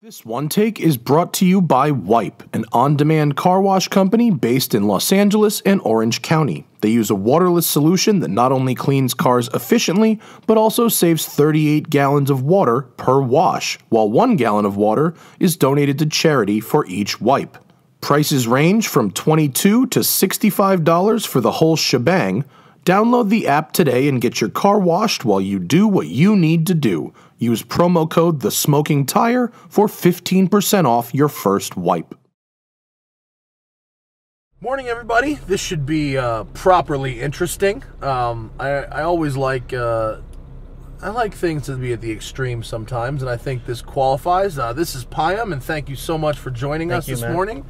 This one take is brought to you by Wipe, an on-demand car wash company based in Los Angeles and Orange County. They use a waterless solution that not only cleans cars efficiently, but also saves 38 gallons of water per wash, while 1 gallon of water is donated to charity for each wipe. Prices range from $22 to $65 for the whole shebang. Download the app today and get your car washed while you do what you need to do. Use promo code THESMOKINGTIRE for 15% off your first wipe. Morning, everybody. This should be properly interesting. I always like I like things to be at the extreme sometimes, and I think this qualifies. This is Payam, and thank you so much for joining us this morning.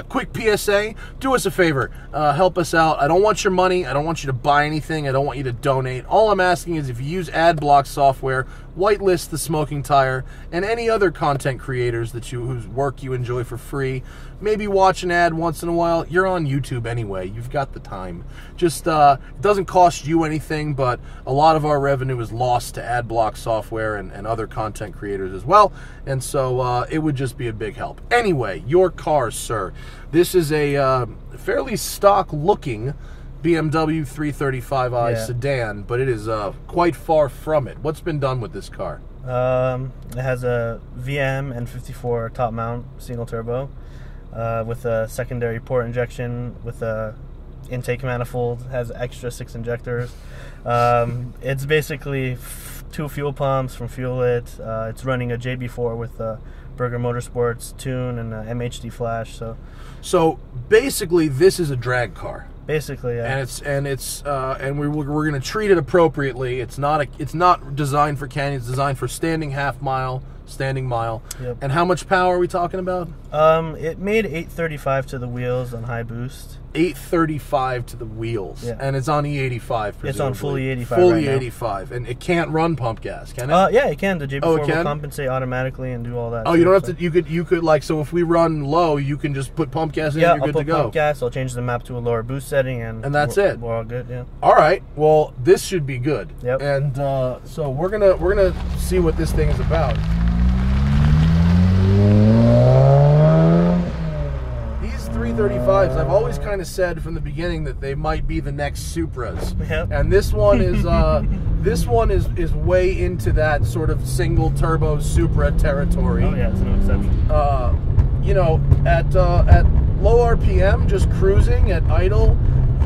Quick PSA, do us a favor, help us out. I don't want your money, I don't want you to buy anything, I don't want you to donate. All I'm asking is if you use ad block software, whitelist The Smoking Tire and any other content creators that whose work you enjoy for free. Maybe watch an ad once in a while. You're on YouTube anyway, you've got the time. Just it doesn't cost you anything, but a lot of our revenue is lost to ad block software and other content creators as well, and so it would just be a big help. Anyway, your car, sir. This is a fairly stock-looking BMW 335i sedan, but it is quite far from it. What's been done with this car? It has a VM N54 top mount single turbo with a secondary port injection with a intake manifold. Has extra 6 injectors. It's basically 2 fuel pumps from Fuel It. It's running a JB4 with Burger Motorsports tune and MHD flash. So basically, this is a drag car. Basically, yeah. And we're going to treat it appropriately. It's not designed for canyon. It's designed for standing half mile, standing mile. Yep. And how much power are we talking about? It made 835 to the wheels on high boost. 835 to the wheels, yeah. And it's on E85. Presumably. It's on full E85. Full right E85, and it can't run pump gas, can it? Yeah, it can. The JB4 will compensate automatically and do all that. Oh, you don't have to. You could like, so if we run low, you can just put pump gas in. Yeah, and you're good to go. I'll put pump gas. I'll change the map to a lower boost setting, and that's it. We're all good. Yeah. All right. Well, this should be good. Yep. And so we're gonna see what this thing is about. 335s, I've always kind of said from the beginning that they might be the next Supras. Yep. And this one is way into that sort of single turbo Supra territory. Oh yeah, it's no exception. You know, at low RPM, just cruising at idle,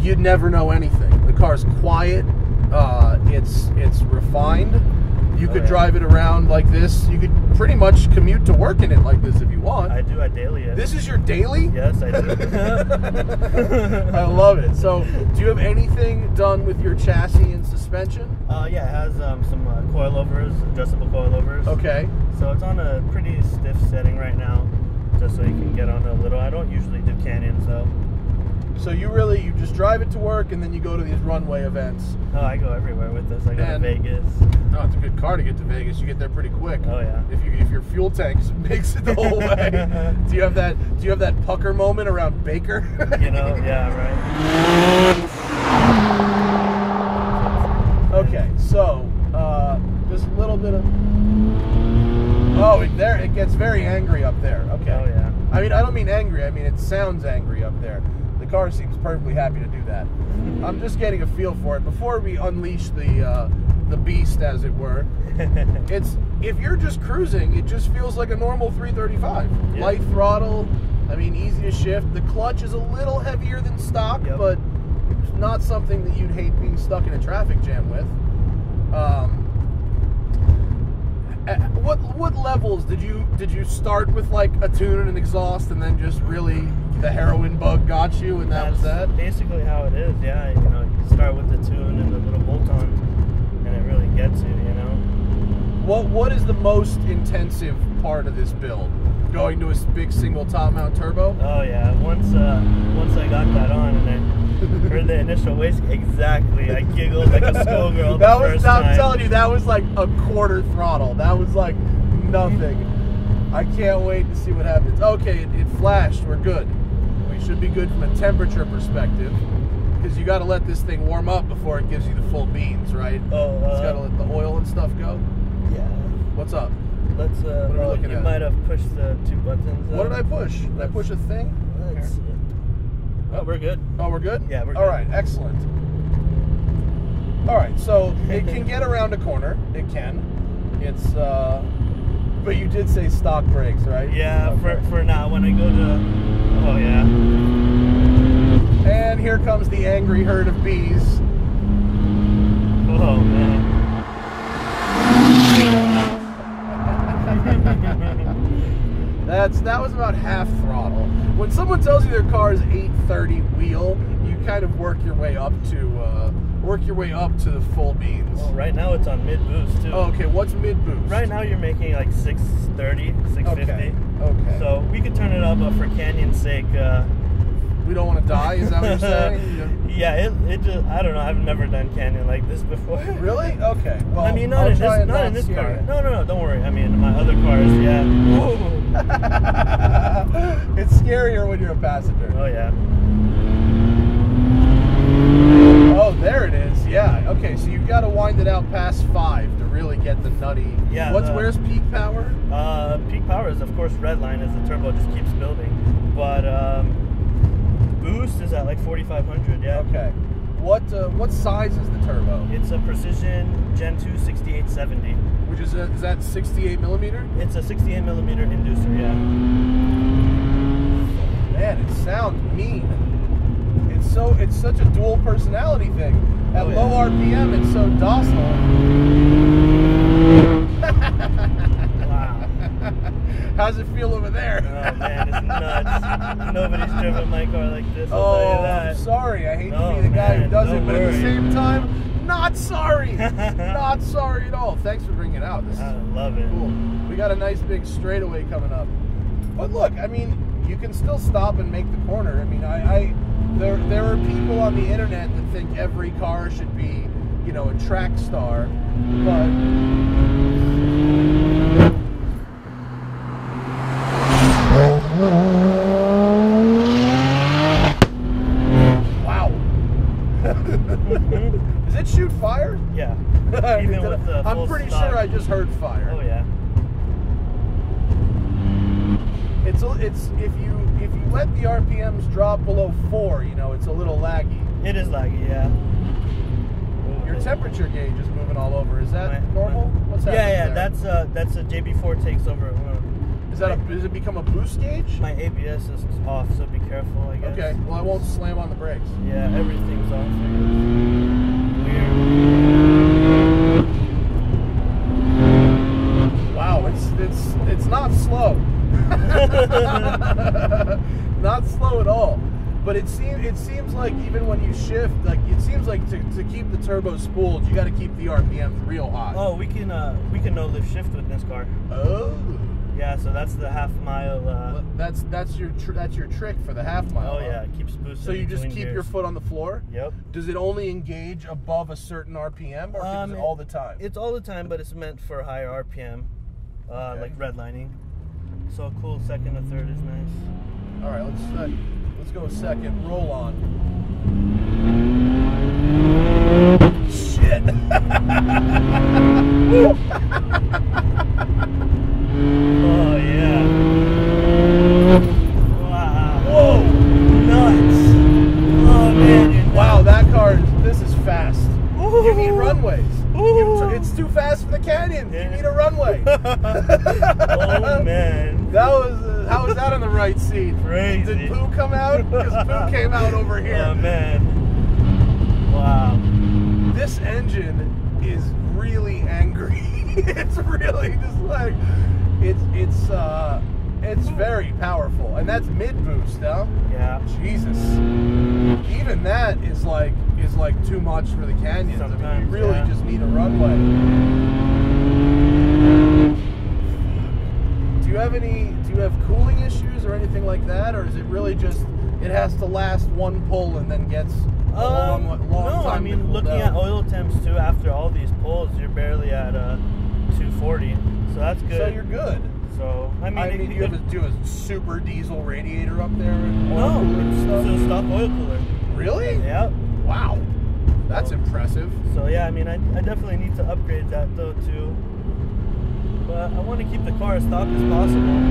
you'd never know anything. The car's quiet. It's refined. You could drive it around like this. You could pretty much commute to work in it like this if you want. I do. I daily it. This is your daily? Yes, I do. I love it. So, do you have anything done with your chassis and suspension? Yeah, it has some coilovers, adjustable coilovers. Okay. So it's on a pretty stiff setting right now, just so you can get on a little. I don't usually do canyons though. So you just drive it to work and then you go to these runway events. Oh, I go everywhere with this. I go to Vegas. Oh, it's a good car to get to Vegas. You get there pretty quick. Oh yeah. If your fuel tank makes it the whole way. Do you have that pucker moment around Baker? You know, yeah, right. Okay, so just a little bit of. Oh, it gets very angry up there. Okay. Oh yeah. I mean, I don't mean angry. I mean it sounds angry up there. The car seems perfectly happy to do that. I'm just getting a feel for it before we unleash the beast, as it were. If you're just cruising, it just feels like a normal 335. Yeah. Light throttle. I mean, easy to shift. The clutch is a little heavier than stock, yep. But it's not something that you'd hate being stuck in a traffic jam with. What levels did you start with, like a tune and an exhaust, and then just really the heroin bug got you, and that was that? Basically how it is. Yeah, you know, you start with the tune and the little bolt-ons, and it really gets you. You know. What is the most intensive part of this build? Going to a big single top mount turbo? Oh yeah. Once I got that on and I heard the initial waste, exactly. I giggled like a schoolgirl. I'm telling you, that was like a quarter throttle. That was like nothing. I can't wait to see what happens. Okay, it flashed. We're good. We should be good from a temperature perspective, because you got to let this thing warm up before it gives you the full beans, right? Oh, it's got to let the oil and stuff go. Yeah. What's up? let's. What are we looking you at? might have pushed the 2 buttons. What did I push? Did I push a thing? Let's, oh, we're good. Oh, we're good? Yeah, we're good. All right, excellent. All right, so it can get around a corner. It can. It's, but you did say stock brakes, right? Yeah, okay. for now, when I go to, oh yeah. And here comes the angry herd of bees. Oh man. That was about half throttle. When someone tells you their car is 830 wheel, you kind of work your way up to the full beans. Well, right now it's on mid boost too. Oh, okay, what's mid boost? Right now you're making like 630, 650. Okay. So we could turn it up, but for Canyon's sake. We don't want to die. Is that what you're saying? Yeah, it just, I don't know. I've never done Canyon like this before. Really? Okay. Well, I mean, not in this car. No, don't worry. I mean, my other cars, yeah. It's scarier when you're a passenger. Oh yeah. Oh, there it is. Yeah. Okay, so you've got to wind it out past 5 to really get the nutty. Yeah. Where's peak power? Peak power is of course redline as the turbo just keeps building, but boost is at like 4,500. Yeah. Okay. What size is the turbo? It's a Precision Gen 2 6870. Which is that 68 millimeter? It's a 68 millimeter inducer. Yeah. Man, it sounds mean. It's such a dual personality thing. At low RPM, it's so docile. Wow. How's it feel over there? Oh man, it's nuts. Nobody's driven my car like this, I'll tell you that. I'm sorry. I hate to Oh, be the guy who man, does it, don't but at the worry. same time, not sorry. Not sorry at all. Thanks for bringing it out. This I is love it. cool. We got a nice big straightaway coming up. But look, I mean, you can still stop and make the corner. I mean, there are people on the internet that think every car should be, you know, a track star, but wow. Does it shoot fire? Yeah. Even with the I'm full pretty stock. sure I just heard fire. Oh yeah. It's if you let the RPMs drop below 4, you know, it's a little laggy. It is laggy, yeah. Your temperature gauge is moving all over. Is that normal? What's happening? Yeah, there? that's a JB4 takes over. Does it become a boost gauge? My ABS is off, so be careful, I guess. Okay, well I won't slam on the brakes. Yeah, everything's off. Weird. Wow, it's not slow. Not slow at all. But it seems like even when you shift, like it seems like to keep the turbo spooled, you got to keep the RPMs real high. Oh, we can no lift shift with this car. Oh. Yeah, so that's the half mile. That's your trick for the half mile. Oh yeah, it keeps boosting. So you just keep gears. your foot on the floor. Yep. Does it only engage above a certain RPM, or is it all the time? It's all the time, but it's meant for higher RPM, Okay. like redlining. So a cool second or third is nice. All right, let's go a second. Roll on. Shit. Oh yeah. Wow. Whoa. Nuts. Oh man. Wow, this is fast. Ooh. You need runways. It's too fast for the Canyon. Yeah. You need a runway. Oh man. How was that on the right seat? Crazy. Did poo come out? Because poo came out over here. Oh man. Wow. This engine is really angry. It's really just like it's very powerful, and that's mid boost, huh? Yeah. Jesus. Even that is like too much for the Canyons. Sometimes, I mean, you really yeah. just need a runway. Do you have cooling issues or anything like that, or is it really just it has to last one pull and then gets a long no, time I mean to cool looking down? at oil temps too. After all these pulls, you're barely at 240, so that's good. So you're good. So I mean, do you have a super diesel radiator up there? And no, oil cooler and it's stuff? a stock oil cooler. Really? Yep. Wow, that's impressive. So yeah, I mean, I definitely need to upgrade that though too. but I want to keep the car as stock as possible.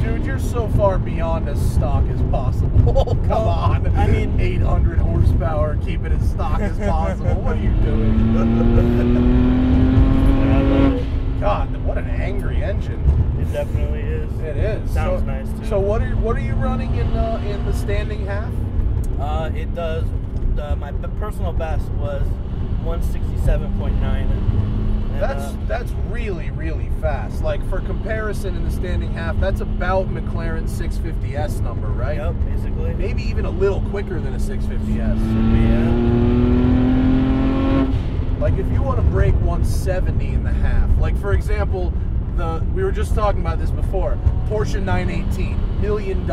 Dude, you're so far beyond as stock as possible. Come on. I mean, 800 horsepower, keep it as stock as possible. What are you doing? I love it. God, what an angry engine. It definitely is. It is. Sounds nice too. So what are you running in the standing half? It does. My personal best was 167.9. That's really, really fast. Like, for comparison, in the standing half, that's about McLaren's 650S number, right? Yep, basically. Maybe even a little quicker than a 650S. Yeah. Like, if you want to break 170 in the half, like, for example, we were just talking about this before, Porsche 918, $1 million.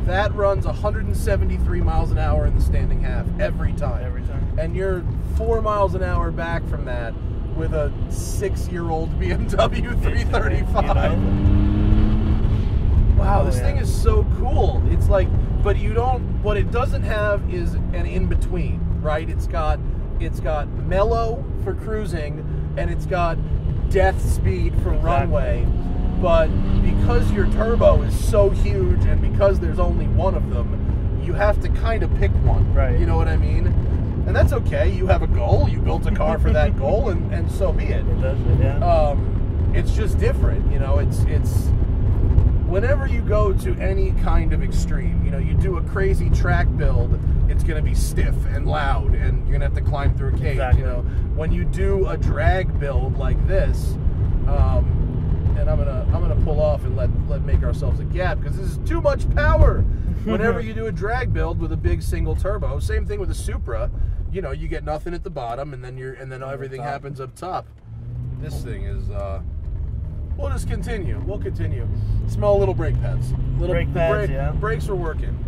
That runs 173 miles an hour in the standing half every time. Every time. And you're 4 miles an hour back from that with a 6-year-old BMW 335. You know? Wow, this thing is so cool. It's like, but what it doesn't have is an in-between, right? It's got mellow for cruising, and it's got death speed for runway. But because your turbo is so huge, and because there's only one of them, you have to kind of pick one. Right. You know what I mean? And that's okay. You have a goal. You built a car for that goal, and so be it. It does, yeah. It's just different. You know, it's whenever you go to any kind of extreme, you know, you do a crazy track build, it's going to be stiff and loud, and you're going to have to climb through a cage. Exactly. You know, when you do a drag build like this, and I'm gonna pull off and let make ourselves a gap, because this is too much power. Whenever you do a drag build with a big single turbo, same thing with a Supra, you know, you get nothing at the bottom, and then everything happens up top. This thing is we'll just continue. We'll continue. Small little brake pads. Brake pads, yeah. Brakes are working.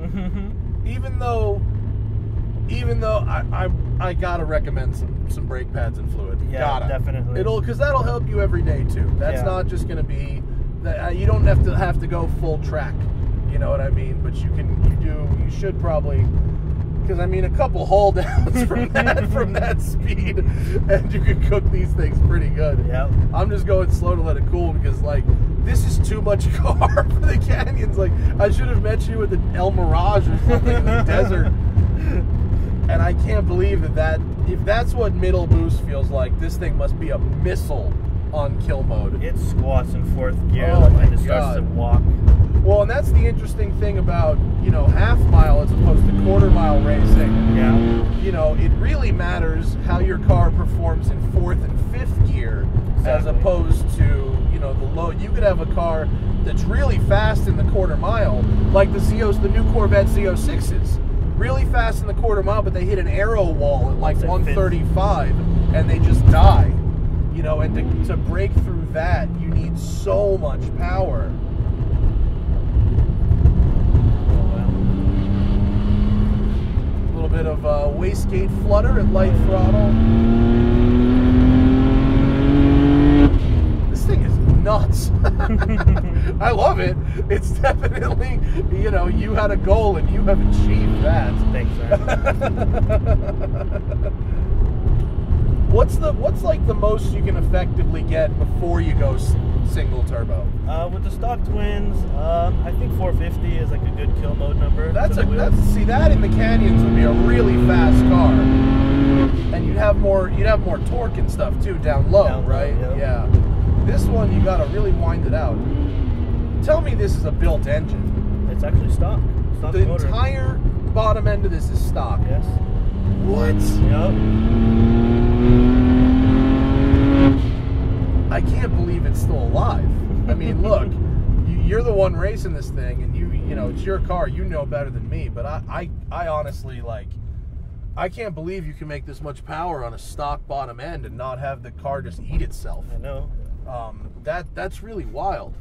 Even though I gotta recommend some brake pads and fluid. Yeah, definitely. Because that'll help you every day too. That's not just gonna be that. You don't have to go full track. You know what I mean? But you should probably, because I mean, a couple haul downs from that speed, and you can cook these things pretty good. Yeah. I'm just going slow to let it cool, because like, this is too much car for the canyons. Like, I should have met you at the El Mirage or something in the desert. And I can't believe that if that's what middle boost feels like, this thing must be a missile on kill mode. It squats in fourth gear, and it starts to walk. Well, and that's the interesting thing about, you know, half mile as opposed to quarter mile racing. Yeah. You know, it really matters how your car performs in fourth and fifth gear, as opposed to, you know, the low. You could have a car that's really fast in the quarter mile, like the new Corvette Z06s. Really fast in the quarter mile, but they hit an aero wall at like 135, and they just die. You know, and to break through that, you need so much power. A little bit of wastegate flutter at light throttle. This thing is nuts. I love it. It's definitely, you know, you had a goal and you have achieved that. Thanks, sir. What's like the most you can effectively get before you go single turbo? With the stock twins, I think 450 is like a good kill mode number. See, that in the canyons would be a really fast car, and you'd have more torque and stuff too down low, right? Yeah. This one, you gotta really wind it out. Tell me this is a built engine. It's actually stock. The motor. Entire bottom end of this is stock. Yes. What? Yep. I can't believe it's still alive. I mean, look, you're the one racing this thing, and you know, it's your car. You know better than me, but I honestly, like, I can't believe you can make this much power on a stock bottom end and not have the car just eat itself. I know. That's really wild.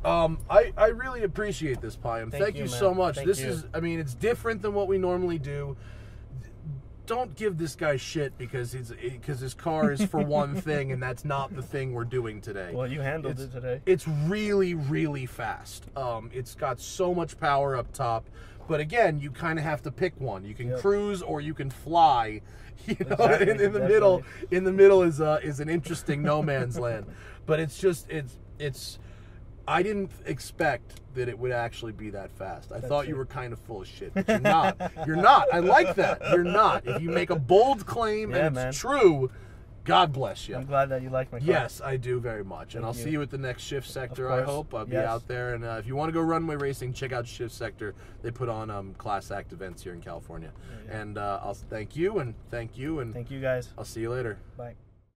I really appreciate this, Payam. Thank you so much. This is, I mean, it's different than what we normally do. Don't give this guy shit because his car is for one thing, and that's not the thing we're doing today. Well, you handled it today. It's really, really fast. It's got so much power up top, But again, you kind of have to pick one. You can Yep. cruise or you can fly. You know, Exactly, in the middle, is an interesting no man's land. But it's just it's. I didn't expect that it would actually be that fast. I thought you were kind of full of shit, but you're not. You're not. I like that. You're not. If you make a bold claim and it's true, God bless you. I'm glad that you like my car. Yes, I do very much. And I'll see you at the next Shift Sector, I hope. I'll be out there. And if you want to go Runway Racing, check out Shift Sector. They put on Class Act events here in California. And I'll thank you, and thank you, and thank you guys. I'll see you later. Bye.